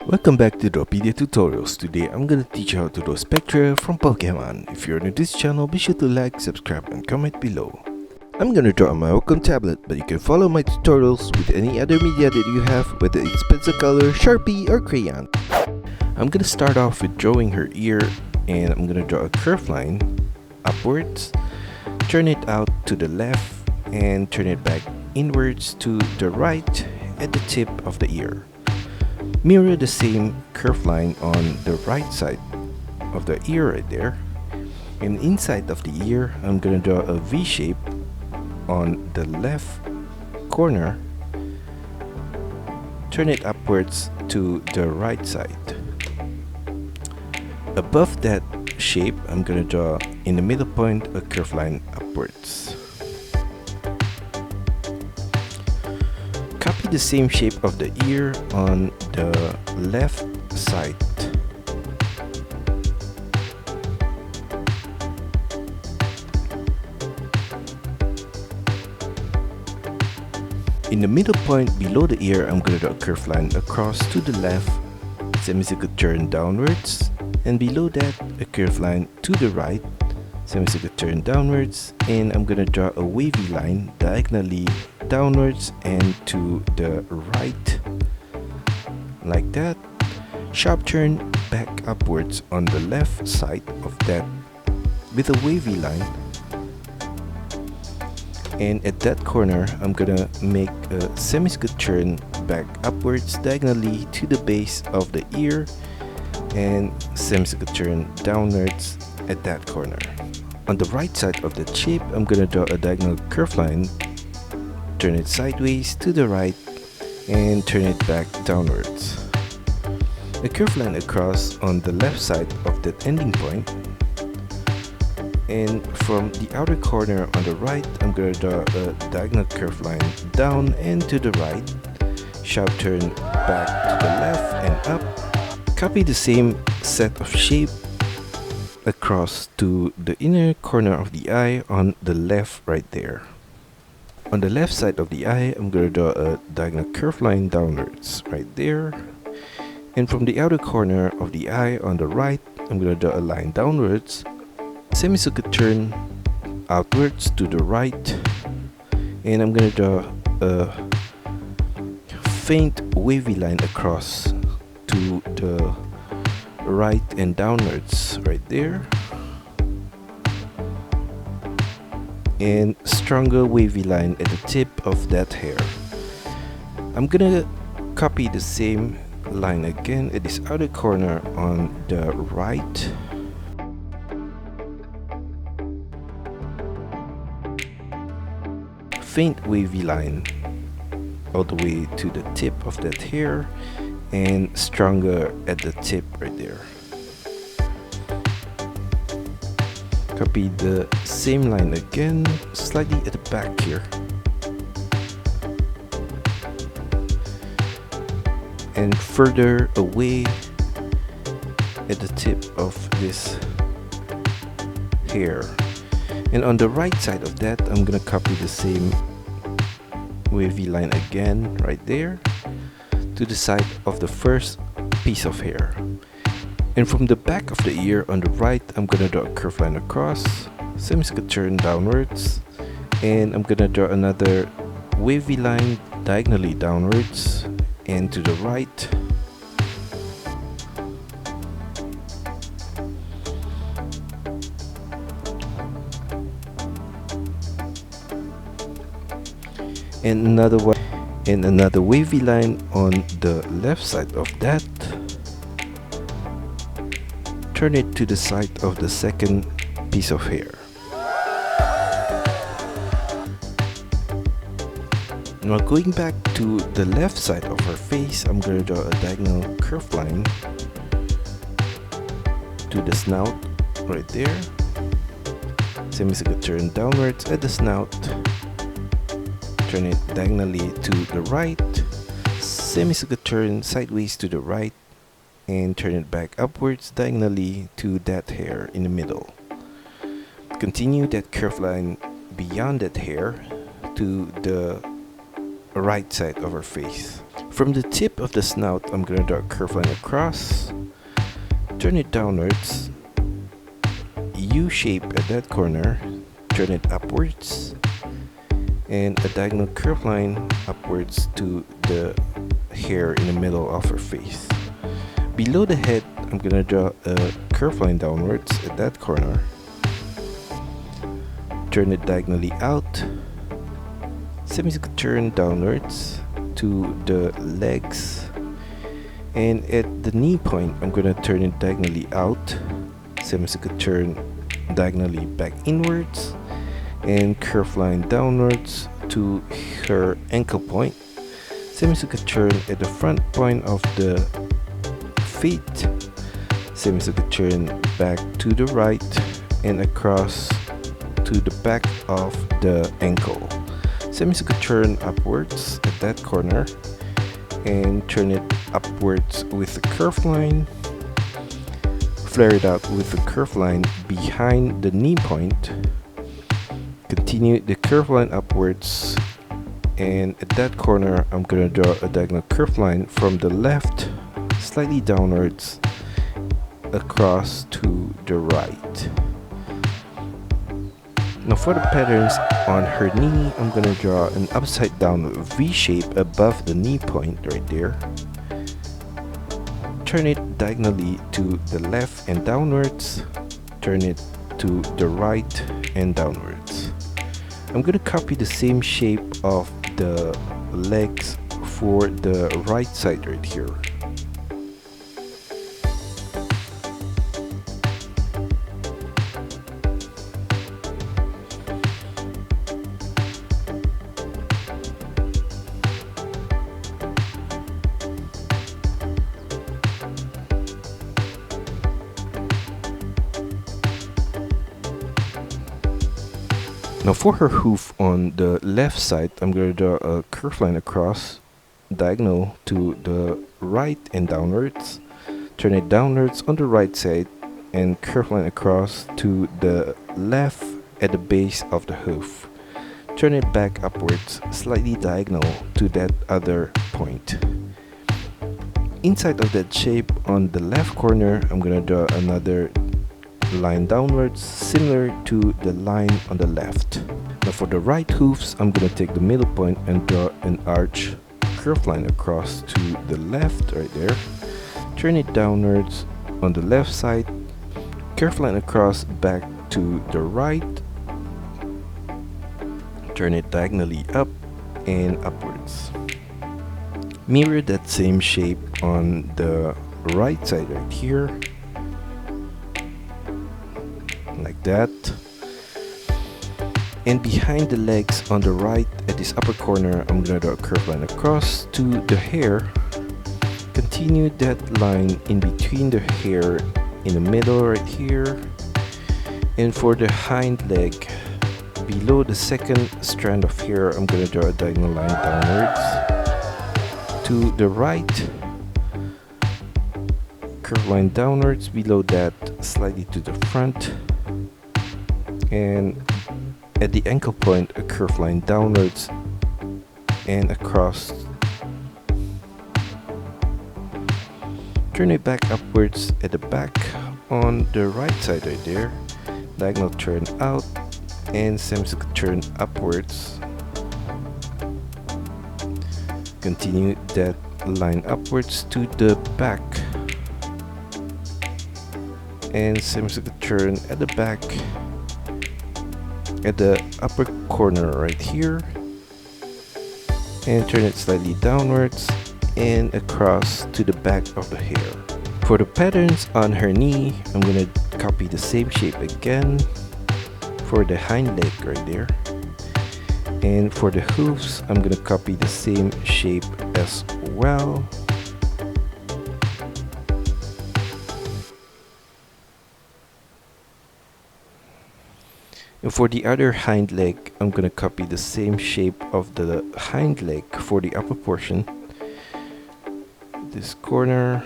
Welcome back to Drawpedia tutorials. Today I'm gonna teach you how to draw Spectrier from Pokemon. If you're new to this channel, be sure to like, subscribe and comment below. I'm gonna draw on my Wacom tablet, but you can follow my tutorials with any other media that you have, whether it's pencil color, Sharpie or crayon. I'm gonna start off with drawing her ear, and I'm gonna draw a curved line upwards, turn it out to the left and turn it back inwards to the right at the tip of the ear. Mirror the same curved line on the right side of the ear right there, and inside of the ear I'm gonna draw a V shape on the left corner, turn it upwards to the right side. Above that shape I'm gonna draw in the middle point a curved line upwards. Copy the same shape of the ear on the left side. In the middle point below the ear, I'm going to draw a curved line across to the left, semicircle turn downwards, and below that a curved line to the right, semicircle turn downwards, and I'm going to draw a wavy line diagonally downwards and to the right, like that. Sharp turn back upwards on the left side of that with a wavy line, and at that corner I'm gonna make a semicircle turn back upwards diagonally to the base of the ear and semicircle turn downwards at that corner. On the right side of the shape I'm gonna draw a diagonal curved line, turn it sideways to the right and turn it back downwards. A curved line across on the left side of that ending point, and from the outer corner on the right I'm going to draw a diagonal curved line down and to the right, sharp turn back to the left and up. Copy the same set of shape across to the inner corner of the eye on the left right there. On the left side of the eye, I'm going to draw a diagonal curved line downwards right there. And from the outer corner of the eye on the right, I'm going to draw a line downwards, semicircle turn outwards to the right, and I'm going to draw a faint wavy line across to the right and downwards right there, and stronger wavy line at the tip of that hair. I'm gonna copy the same line again at this outer corner on the right, faint wavy line all the way to the tip of that hair and stronger at the tip right there. Copy the same line again, slightly at the back here. And further away at the tip of this hair. And on the right side of that, I'm gonna copy the same wavy line again, right there, to the side of the first piece of hair. And from the back of the ear on the right, I'm gonna draw a curved line across, semicircle turn downwards, and I'm gonna draw another wavy line diagonally downwards and to the right. And another wavy line on the left side of that. Turn it to the side of the second piece of hair. Now going back to the left side of her face, I'm going to draw a diagonal curved line to the snout right there. Semicircle turn downwards at the snout. Turn it diagonally to the right. Semicircle turn sideways to the right and turn it back upwards diagonally to that hair in the middle. Continue that curved line beyond that hair to the right side of her face. From the tip of the snout, I'm gonna draw a curved line across, turn it downwards, U shape at that corner, turn it upwards, and a diagonal curved line upwards to the hair in the middle of her face. Below the head, I'm gonna draw a curved line downwards at that corner, turn it diagonally out, semicircle turn downwards to the legs, and at the knee point I'm gonna turn it diagonally out, semicircle turn diagonally back inwards, and curved line downwards to her ankle point, semicircle turn at the front point of the feet, semicircle turn back to the right and across to the back of the ankle, semicircle turn upwards at that corner and turn it upwards with a curved line, flare it out with a curved line behind the knee point, continue the curved line upwards, and at that corner I'm gonna draw a diagonal curved line from the left slightly downwards across to the right. Now for the patterns on her knee, I'm gonna draw an upside down V shape above the knee point right there. Turn it diagonally to the left and downwards, turn it to the right and downwards. I'm gonna copy the same shape of the legs for the right side right here. Now for her hoof on the left side, I'm going to draw a curved line across, diagonal to the right and downwards, turn it downwards on the right side, and curved line across to the left at the base of the hoof. Turn it back upwards, slightly diagonal to that other point. Inside of that shape on the left corner, I'm going to draw another line downwards similar to the line on the left. Now for the right hooves, I'm gonna take the middle point and draw an arch curved line across to the left right there. Turn it downwards on the left side, curved line across back to the right, turn it diagonally up and upwards. Mirror that same shape on the right side right here, like that. And behind the legs on the right at this upper corner, I'm gonna draw a curved line across to the hair. Continue that line in between the hair in the middle right here. And for the hind leg, below the second strand of hair, I'm gonna draw a diagonal line downwards to the right, curved line downwards below that, slightly to the front, and at the ankle point a curved line downwards and across. Turn it back upwards at the back on the right side right there, diagonal turn out and semicircle turn upwards. Continue that line upwards to the back and semicircle turn at the back at the upper corner right here, and turn it slightly downwards and across to the back of the hair. For the patterns on her knee, I'm gonna copy the same shape again for the hind leg right there, and for the hooves I'm gonna copy the same shape as well. And for the other hind leg, I'm gonna copy the same shape of the hind leg for the upper portion. This corner.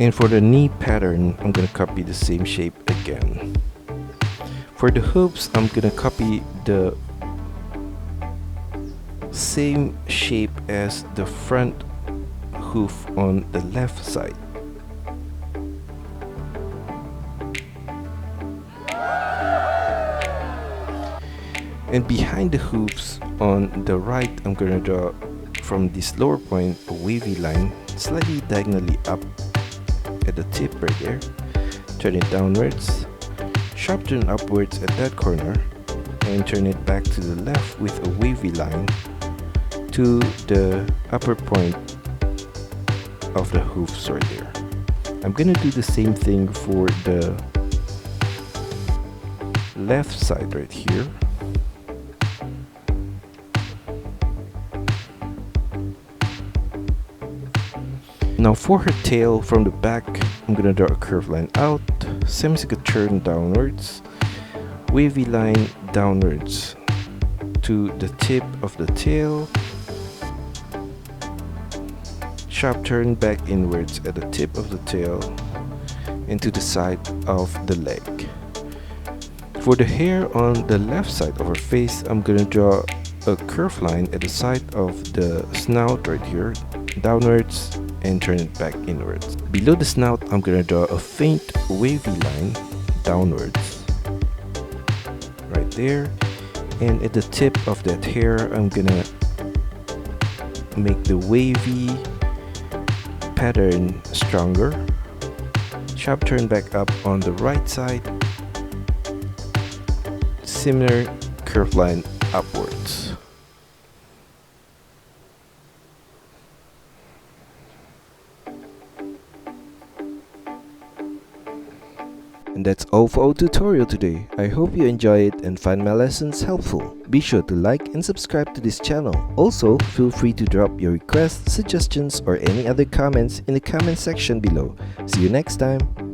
And for the knee pattern, I'm gonna copy the same shape again. For the hooves, I'm gonna copy the same shape as the front hoof on the left side. And behind the hooves on the right, I'm gonna draw from this lower point a wavy line slightly diagonally up at the tip right there. Turn it downwards, sharp turn upwards at that corner, and turn it back to the left with a wavy line to the upper point of the hoofs right there. I'm gonna do the same thing for the left side right here. Now for her tail from the back, I'm gonna draw a curved line out, semicircular turn downwards, wavy line downwards to the tip of the tail, sharp turn back inwards at the tip of the tail and to the side of the leg. For the hair on the left side of her face, I'm gonna draw a curved line at the side of the snout right here, downwards, and turn it back inwards. Below the snout, I'm gonna draw a faint wavy line downwards right there, and at the tip of that hair, I'm gonna make the wavy pattern stronger, sharp turn back up on the right side, similar curved line upwards. And that's all for our tutorial today. I hope you enjoy it and find my lessons helpful. Be sure to like and subscribe to this channel. Also, feel free to drop your requests, suggestions, or any other comments in the comment section below. See you next time.